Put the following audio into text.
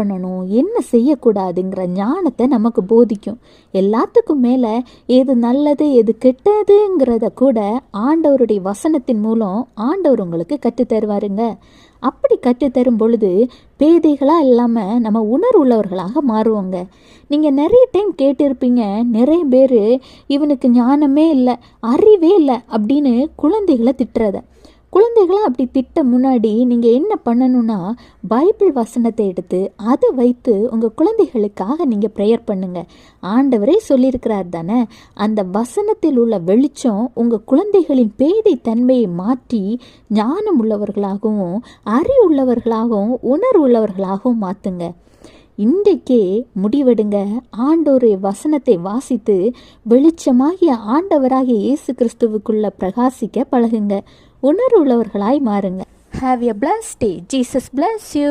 பண்ணணும், என்ன செய்யக்கூடாதுங்கிற ஞானத்தை நமக்கு போதிக்கும். எல்லாத்துக்கும் மேலே எது நல்லது எது கெட்டதுங்கிறத கூட ஆண்டவருடைய வசனத்தின் மூலம் ஆண்டவர் உங்களுக்கு கற்றுத்தருவாருங்க. அப்படி கற்றுத்தரும் பொழுது பேதைகளாக இல்லாமல் நம்ம உணர்வுள்ளவர்களாக மாறுவோங்க. நீங்கள் நிறைய டைம் கேட்டிருப்பீங்க, நிறைய பேர் இவனுக்கு ஞானமே இல்லை, அறிவே இல்லை அப்படின்னு குழந்தைகளை திட்டுறத. குழந்தைகளை அப்படி திட்ட முன்னாடி நீங்கள் என்ன பண்ணணும்னா, பைபிள் வசனத்தை எடுத்து அதை வைத்து உங்கள் குழந்தைகளுக்காக நீங்கள் ப்ரேயர் பண்ணுங்கள். ஆண்டவரே சொல்லியிருக்கிறார் தானே, அந்த வசனத்தில் உள்ள வெளிச்சம் உங்கள் குழந்தைகளின் பேதை தன்மையை மாற்றி ஞானம் உள்ளவர்களாகவும் அறிவுள்ளவர்களாகவும் உணர்வுள்ளவர்களாகவும் மாற்றுங்க. இன்றைக்கே முடிவெடுங்க. ஆண்டோருடைய வசனத்தை வாசித்து வெளிச்சமாகிய ஆண்டவராகிய இயேசு கிறிஸ்துவுக்குள்ள பிரகாசிக்க பழகுங்க. உணர்வுள்ளவர்களாய் மாறுங்க. Have a blessed day. Jesus bless you.